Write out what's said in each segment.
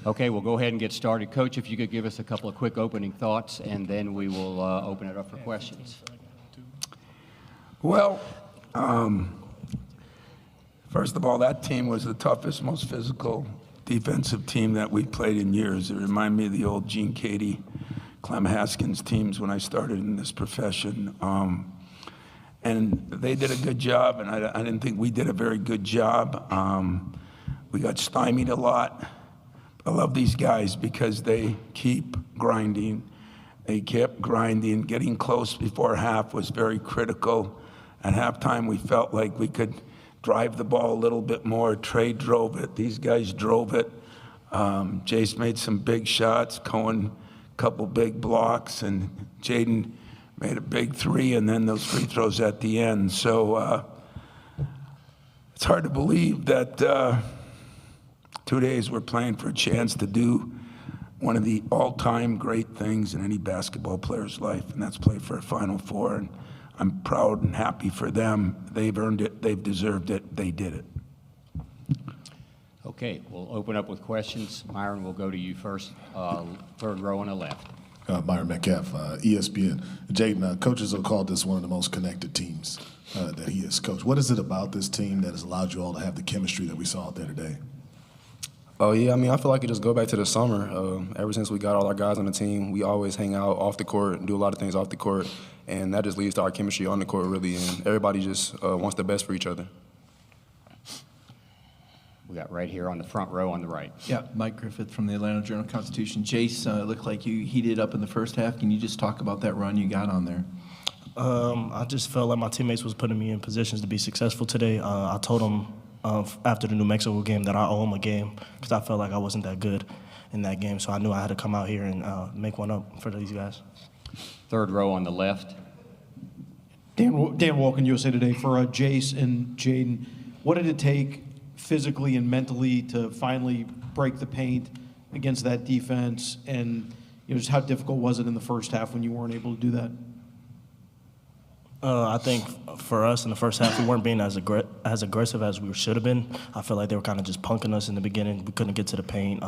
Okay, we'll go ahead and get started. Coach, if you could give us a couple of quick opening thoughts, and then we will open it up for questions. Well, first of all, that team was the toughest, most physical defensive team that we played in years. It reminded me of the old Gene Cady, Clem Haskins teams when I started in this profession. And they did a good job, and I didn't think we did a very good job. We got stymied a lot. I love these guys because they keep grinding. They kept grinding. Getting close before half was very critical. At halftime, we felt like we could drive the ball a little bit more. Trey drove it. These guys drove it. Jase made some big shots. Coen, a couple big blocks. And Jaden made a big three, and then those free throws at the end. So it's hard to believe that 2 days we're playing for a chance to do one of the all-time great things in any basketball player's life, and that's play for a Final Four. And I'm proud and happy for them. They've earned it. They've deserved it. They did it. Okay, we'll open up with questions. Myron, we'll go to you first. Third row on the left. Myron Metcalf, ESPN. Jaden, coaches have called this one of the most connected teams that he has coached. What is it about this team that has allowed you all to have the chemistry that we saw out there today? Oh, yeah, I mean, I feel like it just go back to the summer. Ever since we got all our guys on the team, we always hang out off the court and do a lot of things off the court, and that just leads to our chemistry on the court, really, and everybody just wants the best for each other. We got right here on the front row on the right. Yeah, Mike Griffith from the Atlanta Journal-Constitution. Jase, looked like you heated up in the first half. Can you just talk about that run you got on there? I just felt like my teammates was putting me in positions to be successful today. I told them after the New Mexico game that I owe them a game because I felt like I wasn't that good in that game. So I knew I had to come out here and make one up for these guys. Third row on the left. Dan Walken, USA Today. For Jase and Jaden, what did it take physically and mentally to finally break the paint against that defense? And just how difficult was it in the first half when you weren't able to do that? I think for us in the first half, we weren't being as aggressive as we should have been. I felt like they were kind of just punking us in the beginning. We couldn't get to the paint,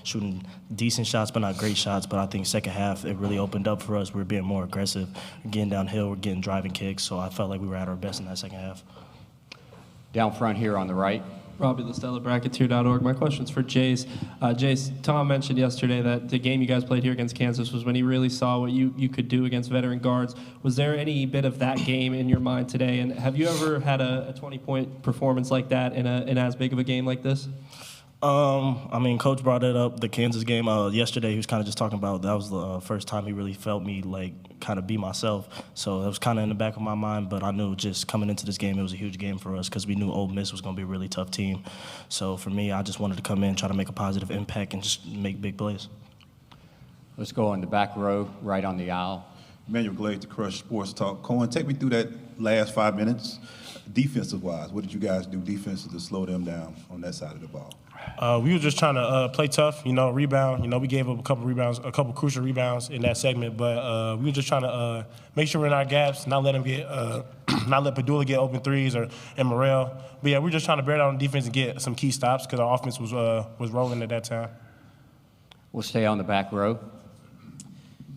shooting decent shots, but not great shots. But I think second half, it really opened up for us. We were being more aggressive. We're getting downhill, we're getting driving kicks. So I felt like we were at our best in that second half. Down front here on the right. Robbie LaStella, Bracketeer.org. My question's for Jase. Jase, Tom mentioned yesterday that the game you guys played here against Kansas was when he really saw what you could do against veteran guards. Was there any bit of that game in your mind today? And have you ever had a 20-point performance like that in as big of a game like this? I mean, Coach brought it up, the Kansas game yesterday. He was kind of just talking about that was the first time he really felt me, like, kind of be myself. So it was kind of in the back of my mind, but I knew just coming into this game, it was a huge game for us because we knew Ole Miss was going to be a really tough team. So for me, I just wanted to come in, try to make a positive impact, and just make big plays. Let's go on the back row, right on the aisle. Emmanuel Glade to Crush Sports Talk. Coen, take me through that last 5 minutes. Defensive-wise, what did you guys do defensively to slow them down on that side of the ball? We were just trying to play tough, rebound. We gave up a couple crucial rebounds in that segment, but we were just trying to make sure we're in our gaps, not let them get, not let Padula get open threes and Morrell. But yeah, we were just trying to bear down on defense and get some key stops because our offense was rolling at that time. We'll stay on the back row.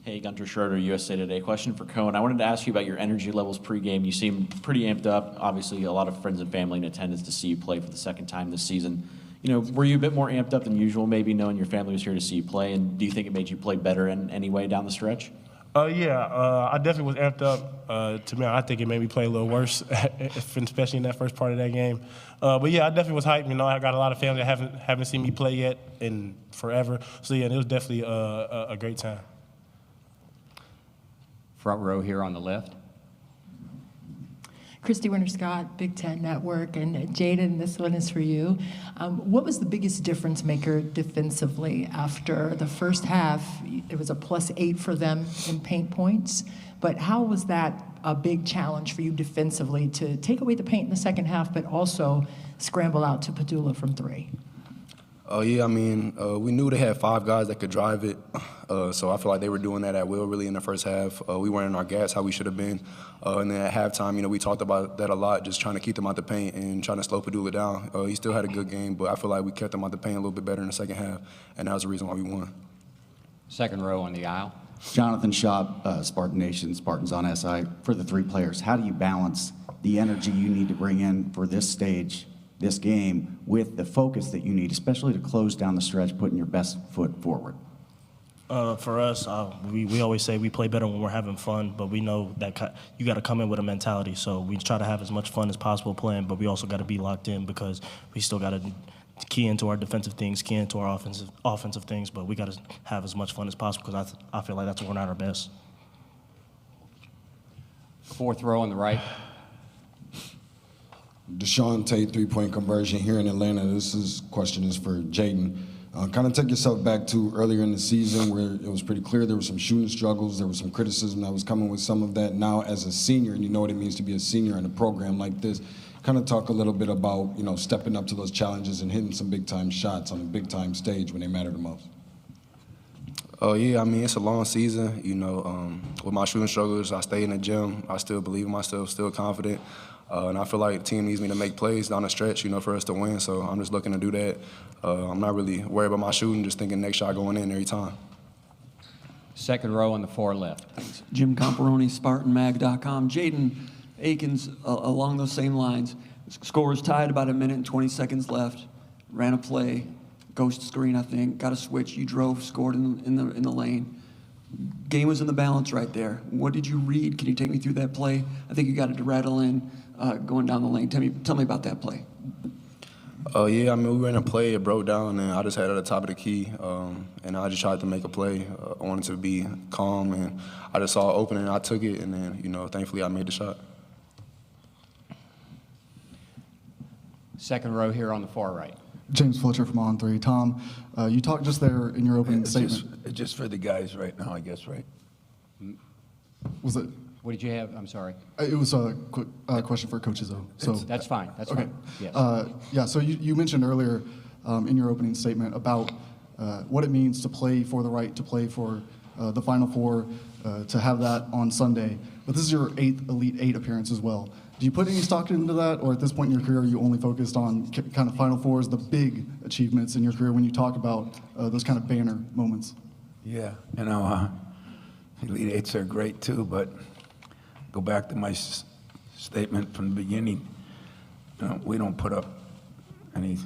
Hey, Gunter Schroeder, USA Today. Question for Coen. I wanted to ask you about your energy levels pregame. You seem pretty amped up. Obviously, a lot of friends and family in attendance to see you play for the second time this season. Were you a bit more amped up than usual, maybe knowing your family was here to see you play? And do you think it made you play better in any way down the stretch? I definitely was amped up. To me, I think it made me play a little worse, especially in that first part of that game. But yeah, I definitely was hyped. I got a lot of family that haven't seen me play yet in forever. So yeah, it was definitely a great time. Front row here on the left. Christy Winter-Scott, Big Ten Network, and Jaden, this one is for you. What was the biggest difference maker defensively after the first half? It was a +8 for them in paint points, but how was that a big challenge for you defensively to take away the paint in the second half, but also scramble out to Padula from 3? We knew they had 5 guys that could drive it. So I feel like they were doing that at will really in the first half. We weren't in our gas how we should have been. And then at halftime, we talked about that a lot, just trying to keep them out the paint and trying to slow Padula down. He still had a good game, but I feel like we kept them out the paint a little bit better in the second half, and that was the reason why we won. Second row on the aisle. Jonathan Schaub, Spartan Nation, Spartans on SI. For the three players, how do you balance the energy you need to bring in for this stage, this game, with the focus that you need, especially to close down the stretch, putting your best foot forward? For us, we always say we play better when we're having fun, but we know that you got to come in with a mentality. So we try to have as much fun as possible playing, but we also got to be locked in because we still got to key into our defensive things, key into our offensive things, but we got to have as much fun as possible because I feel like that's when we're at our best. Fourth row on the right. Deshaun Tate, three-point conversion here in Atlanta. This question is for Jaden. Kind of take yourself back to earlier in the season where it was pretty clear there were some shooting struggles, there was some criticism that was coming with some of that. Now as a senior, and you know what it means to be a senior in a program like this, kind of talk a little bit about, stepping up to those challenges and hitting some big-time shots on a big-time stage when they matter the most. Oh, yeah, it's a long season. With my shooting struggles, I stay in the gym. I still believe in myself, still confident. And I feel like the team needs me to make plays down the stretch, for us to win. So I'm just looking to do that. I'm not really worried about my shooting, just thinking next shot going in every time. Second row on the far left. Jim Comparoni, SpartanMag.com. Jaden Akins, along those same lines. Score was tied, about a minute and 20 seconds left. Ran a play, ghost screen, I think. Got a switch. You drove, scored in the lane. Game was in the balance right there. What did you read? Can you take me through that play? I think you got it to rattle in going down the lane. Tell me about that play. Yeah, we ran a play, it broke down, and I just had it at the top of the key, and I just tried to make a play. I wanted to be calm, and I just saw it open, and I took it, and then, thankfully I made the shot. Second row here on the far right. James Fletcher from On 3. Tom, you talked just there in your opening statement. It's just for the guys right now, I guess, right? Was it? What did you have? I'm sorry. It was a quick question for Coach Izzo. So that's fine. That's okay. Fine. Yes. Yeah. So you mentioned earlier in your opening statement about what it means to play for the right to play for the Final Four, to have that on Sunday. But this is your 8th Elite 8 appearance as well. Do you put any stock into that, or at this point in your career, are you only focused on kind of Final Fours, the big achievements in your career when you talk about those kind of banner moments? Yeah, Elite Eights are great too, but go back to my statement from the beginning. We don't put up any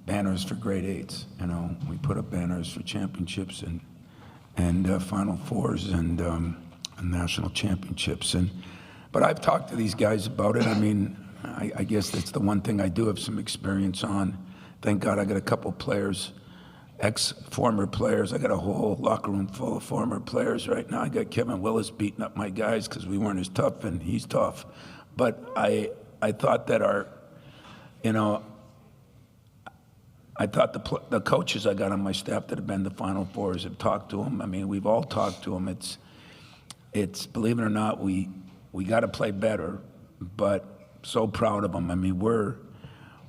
banners for grade eights. We put up banners for championships and Final Fours and national championships. But I've talked to these guys about it. I guess that's the one thing I do have some experience on. Thank God I got a couple players, former players. I got a whole locker room full of former players right now. I got Kevin Willis beating up my guys because we weren't as tough, and he's tough. But I thought that I thought the coaches I got on my staff that have been to Final Fours have talked to them. We've all talked to them. It's believe it or not, we got to play better, but so proud of them.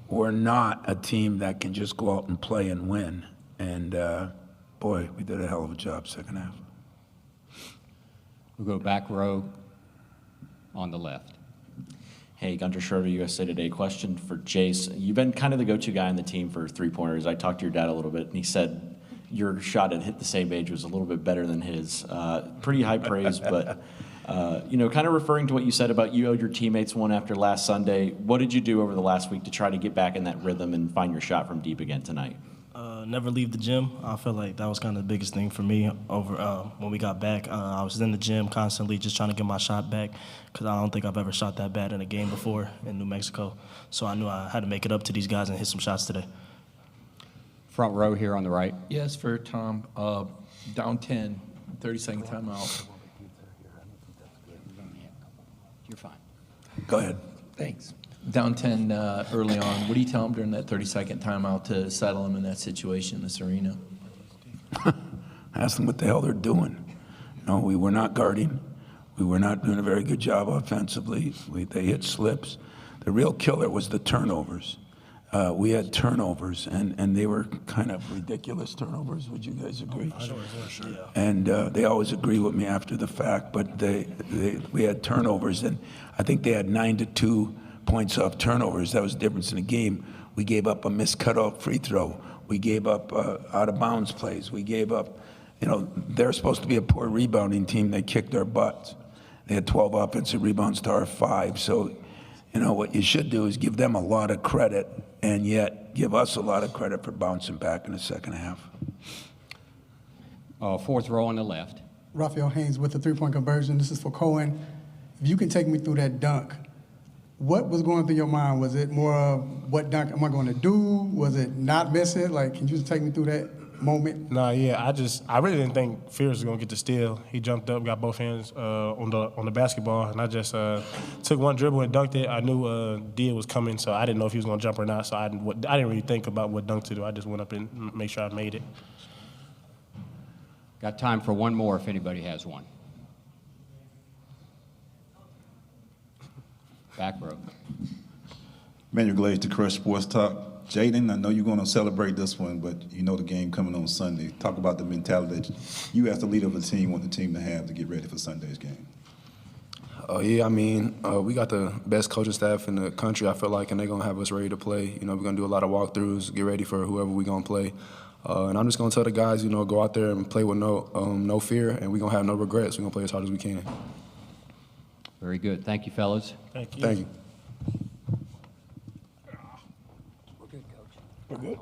We're not a team that can just go out and play and win. And boy, we did a hell of a job second half. We'll go back row on the left. Hey, Gunter Schroeder, USA Today. Question for Jase. You've been kind of the go-to guy on the team for three-pointers. I talked to your dad a little bit, and he said your shot at hit the same age was a little bit better than his. Pretty high praise, but kind of referring to what you said about you owed your teammates one after last Sunday. What did you do over the last week to try to get back in that rhythm and find your shot from deep again tonight? Never leave the gym. I feel like that was kind of the biggest thing for me over when we got back. I was in the gym constantly just trying to get my shot back because I don't think I've ever shot that bad in a game before in New Mexico. So I knew I had to make it up to these guys and hit some shots today. Front row here on the right. Yes, for Tom. Down 10, 30-second timeout. You're fine. Go ahead. Thanks. Down 10 early on. What do you tell them during that 30-second timeout to settle them in that situation in this arena? Ask them what the hell they're doing. We were not guarding. We were not doing a very good job offensively. They hit slips. The real killer was the turnovers. we had turnovers, and they were kind of ridiculous turnovers. Would you guys agree? Sure. And they always agree with me after the fact, but we had turnovers, and I think they had 9-2 points off turnovers. That was the difference in the game. We gave up a missed cutoff free throw. We gave up out of bounds plays. We gave up, they're supposed to be a poor rebounding team. They kicked our butts. They had 12 offensive rebounds to our 5. So, what you should do is give them a lot of credit and yet give us a lot of credit for bouncing back in the second half. Fourth row on the left. Raphael Haynes with the three-point conversion. This is for Coen. If you can take me through that dunk, what was going through your mind? Was it more of what dunk am I going to do? Was it not miss it? Can you just take me through that moment? Nah, yeah, I really didn't think Fears was gonna get the steal. He jumped up, got both hands on the basketball, and I just took one dribble and dunked it. I knew Dia was coming, so I didn't know if he was gonna jump or not. So I didn't really think about what dunk to do. I just went up and made sure I made it. Got time for one more if anybody has one. Back row. Manuel Glaze to Crush Sports Talk. Jaden, I know you're going to celebrate this one, but you know the game coming on Sunday. Talk about the mentality that you as the leader of the team want the team to have to get ready for Sunday's game. Yeah, we got the best coaching staff in the country, I feel like, and they're going to have us ready to play. We're going to do a lot of walkthroughs, get ready for whoever we're going to play. And I'm just going to tell the guys, go out there and play with no fear, and we're going to have no regrets. We're going to play as hard as we can. Very good. Thank you, fellas. Thank you. Thank you. We're good, Coach. We're good.